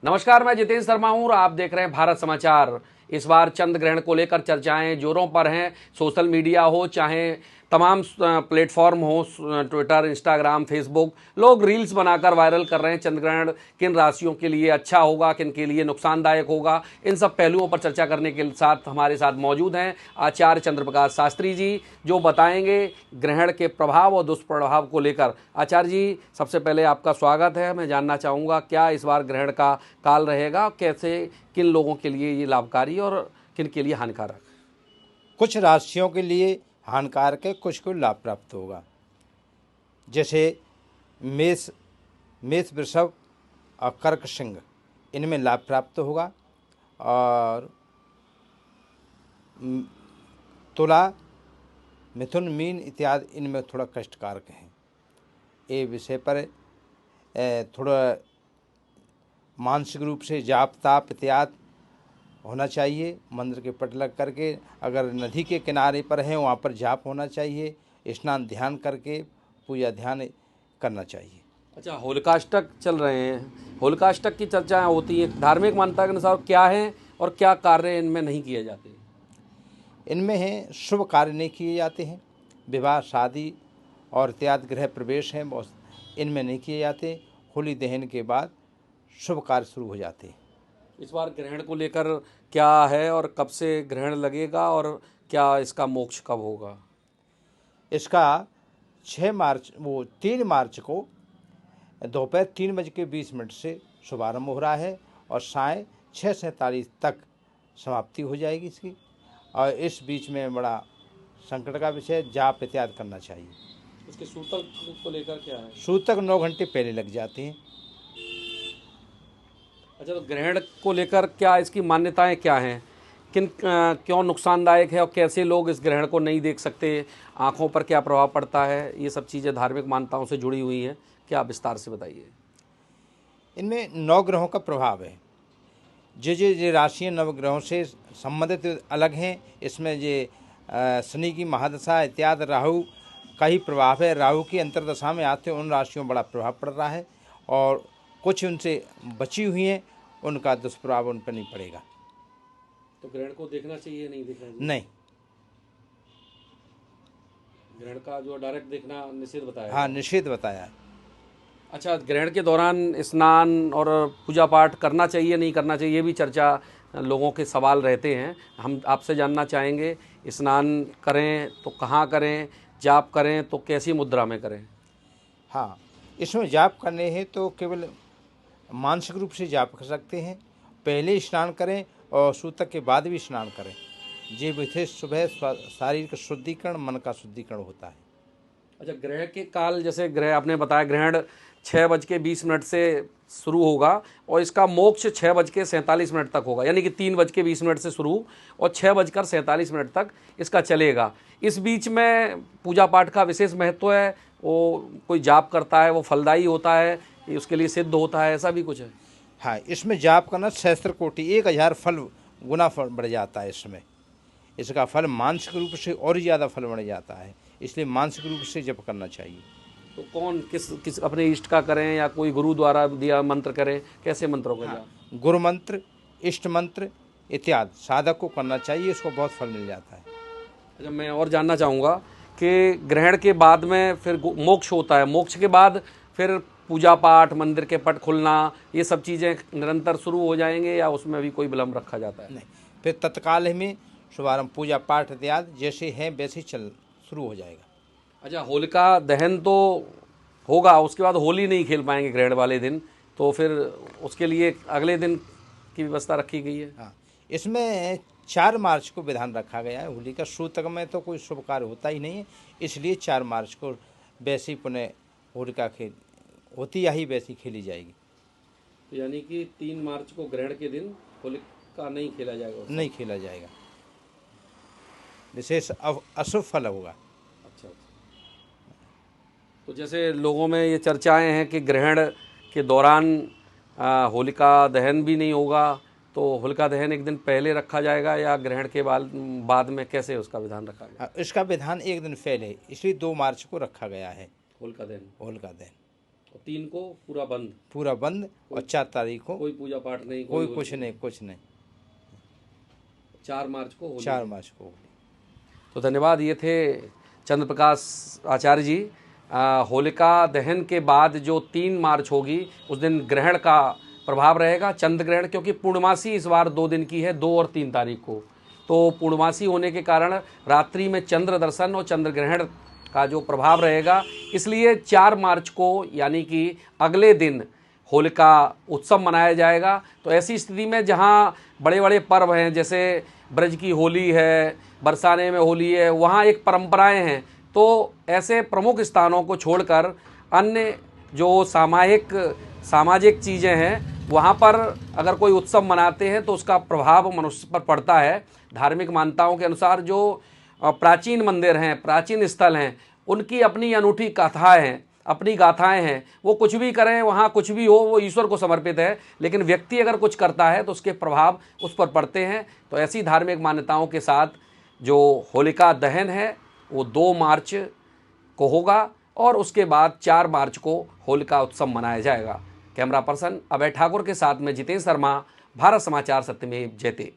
नमस्कार, मैं जितेंद्र शर्मा हूं और आप देख रहे हैं भारत समाचार। इस बार चंद्र ग्रहण को लेकर चर्चाएं जोरों पर हैं। सोशल मीडिया हो चाहे तमाम प्लेटफॉर्म हो, ट्विटर, इंस्टाग्राम, फेसबुक, लोग रील्स बनाकर वायरल कर रहे हैं। चंद्र ग्रहण किन राशियों के लिए अच्छा होगा, किन के लिए नुकसानदायक होगा, इन सब पहलुओं पर चर्चा करने के साथ हमारे साथ मौजूद हैं आचार्य चंद्रप्रकाश शास्त्री जी, जो बताएंगे ग्रहण के प्रभाव और दुष्प्रभाव को लेकर। आचार्य जी, सबसे पहले आपका स्वागत है। मैं जानना चाहूँगा क्या इस बार ग्रहण का काल रहेगा, कैसे, किन लोगों के लिए ये लाभकारी और किन के लिए हानिकारक? कुछ राशियों के लिए हानिकारक है, कुछ को लाभ प्राप्त होगा। जैसे मेष, वृषभ और कर्क, सिंह, इनमें लाभ प्राप्त होगा। और तुला, मिथुन, मीन इत्यादि इनमें थोड़ा कष्टकारक हैं। ये विषय पर थोड़ा मानसिक रूप से जाप ताप इत्यादि होना चाहिए। मंदिर के पट लग करके, अगर नदी के किनारे पर हैं वहाँ पर जाप होना चाहिए। स्नान ध्यान करके पूजा ध्यान करना चाहिए। अच्छा, होलिकाष्टक चल रहे हैं, होलिकाष्टक की चर्चाएं होती हैं। धार्मिक मान्यता के अनुसार क्या है और क्या कार्य इनमें नहीं किए जाते? इनमें हैं शुभ कार्य नहीं किए जाते हैं। विवाह, शादी और इत्यादि गृह प्रवेश हैं, इनमें नहीं किए जाते। होली दहन के बाद शुभ कार्य शुरू हो जाते हैं। इस बार ग्रहण को लेकर क्या है और कब से ग्रहण लगेगा और क्या इसका मोक्ष कब होगा? इसका 3 मार्च को दोपहर 3:20 से शुभारंभ हो रहा है और साय 6:47 तक समाप्ति हो जाएगी इसकी। और इस बीच में बड़ा संकट का विषय, जाप इत्यादि करना चाहिए। इसके सूतक को लेकर क्या है? सूतक 9 घंटे पहले लग जाते हैं। अच्छा, तो ग्रहण को लेकर क्या इसकी मान्यताएं क्या हैं? क्यों नुकसानदायक है और कैसे लोग इस ग्रहण को नहीं देख सकते? आँखों पर क्या प्रभाव पड़ता है? ये सब चीज़ें धार्मिक मान्यताओं से जुड़ी हुई हैं, क्या विस्तार से बताइए। इनमें 9 ग्रहों का प्रभाव है। जो राशियाँ नवग्रहों से संबंधित अलग हैं। इसमें शनि की महादशा इत्यादि, राहु का ही प्रभाव है। राहु की अंतर्दशा में आते उन राशियों में बड़ा प्रभाव पड़ रहा है और कुछ उनसे बची हुई हैं, उनका दुष्प्रभाव उन पर नहीं पड़ेगा। तो ग्रहण को देखना चाहिए, नहीं देखना चाहिए? नहीं, ग्रहण का जो डायरेक्ट देखना निषेध बताया? हाँ, निषेध बताया है। अच्छा, ग्रहण के दौरान स्नान और पूजा पाठ करना चाहिए, नहीं करना चाहिए, ये भी चर्चा, लोगों के सवाल रहते हैं। हम आपसे जानना चाहेंगे, स्नान करें तो कहाँ करें, जाप करें तो कैसी मुद्रा में करें? हाँ, इसमें जाप करने हैं तो केवल मानसिक रूप से जाप कर सकते हैं। पहले स्नान करें और सूतक के बाद भी स्नान करें। ये विशेष सुबह शरीर का शुद्धिकरण, मन का शुद्धिकरण होता है। अच्छा, ग्रहण के काल, जैसे ग्रह आपने बताया ग्रहण 6:20 से शुरू होगा और इसका मोक्ष 6:47 तक होगा, यानी कि 3:20 से शुरू और 6:47 तक इसका चलेगा। इस बीच में पूजा पाठ का विशेष महत्व है। वो कोई जाप करता है वो फलदायी होता है, उसके लिए सिद्ध होता है, ऐसा भी कुछ है? हाँ, इसमें जाप करना सहस्त्र कोटि 1000 फल गुना फल बढ़ जाता है। इसमें इसका फल मानसिक रूप से और ज़्यादा फल बढ़ जाता है, इसलिए मानसिक रूप से जप करना चाहिए। तो कौन किस अपने इष्ट का करें या कोई गुरु द्वारा दिया मंत्र करें, कैसे मंत्रों का जाप? गुरु मंत्र, इष्ट मंत्र इत्यादि साधक को करना चाहिए, इसको बहुत फल मिल जाता है। अच्छा, मैं और जानना चाहूँगा कि ग्रहण के बाद में फिर मोक्ष होता है, मोक्ष के बाद फिर पूजा पाठ, मंदिर के पट खुलना, ये सब चीज़ें निरंतर शुरू हो जाएंगे या उसमें भी कोई विलम्ब रखा जाता है? नहीं, फिर तत्काल में शुभारंभ पूजा पाठ इत्यादि जैसे हैं वैसे शुरू हो जाएगा। अच्छा, होलिका दहन तो होगा, उसके बाद होली नहीं खेल पाएंगे ग्रहण वाले दिन, तो फिर उसके लिए अगले दिन की व्यवस्था रखी गई है? हाँ, इसमें 4 मार्च को विधान रखा गया है। होली का सूतक में तो कोई शुभ कार्य होता ही नहीं है, इसलिए 4 मार्च को वैसी पुनः होलिका खेल होती या ही वैसी खेली जाएगी। तो यानी कि 3 मार्च को ग्रहण के दिन होलिका नहीं खेला जाएगा? नहीं खेला जाएगा, विशेष अशुभ फल होगा। अच्छा, तो जैसे लोगों में ये चर्चाएं हैं कि ग्रहण के दौरान होलिका दहन भी नहीं होगा, तो होलिका दहन एक दिन पहले रखा जाएगा या ग्रहण के बाद में, कैसे उसका विधान रखा गया? इसका विधान एक दिन पहले, इसलिए 2 मार्च को रखा गया है होलिका दहन। होलिका दहन। और 3 को पूरा बंद, पूरा बंद, और 4 तारीख को कोई पूजा पाठ नहीं, कोई कुछ नहीं, कुछ नहीं। 4 मार्च को होली। 4 मार्च को होली। तो धन्यवाद। ये थे चंद्र प्रकाश आचार्य जी। होलिका दहन के बाद जो 3 मार्च होगी उस दिन ग्रहण का प्रभाव रहेगा, चंद्र ग्रहण, क्योंकि पूर्णमासी इस बार 2 दिन की है, 2 और 3 तारीख को। तो पूर्णमासी होने के कारण रात्रि में चंद्र दर्शन और चंद्र ग्रहण का जो प्रभाव रहेगा, इसलिए 4 मार्च को यानी कि अगले दिन होलिका उत्सव मनाया जाएगा। तो ऐसी स्थिति में जहाँ बड़े बड़े पर्व हैं, जैसे ब्रज की होली है, बरसाने में होली है, वहाँ एक परंपराएं हैं। तो ऐसे प्रमुख स्थानों को छोड़कर अन्य जो सामाजिक चीज़ें हैं, वहाँ पर अगर कोई उत्सव मनाते हैं तो उसका प्रभाव मनुष्य पर पड़ता है। धार्मिक मान्यताओं के अनुसार जो प्राचीन मंदिर हैं, प्राचीन स्थल हैं, उनकी अपनी अनूठी कथाएँ हैं, अपनी गाथाएं हैं। वो कुछ भी करें, वहाँ कुछ भी हो, वो ईश्वर को समर्पित है, लेकिन व्यक्ति अगर कुछ करता है तो उसके प्रभाव उस पर पड़ते हैं। तो ऐसी धार्मिक मान्यताओं के साथ जो होलिका दहन है वो 2 मार्च को होगा और उसके बाद 4 मार्च को होलिका उत्सव मनाया जाएगा। कैमरा पर्सन अभय ठाकुर के साथ में जितेंद्र शर्मा, भारत समाचार सत्यमेव जयते।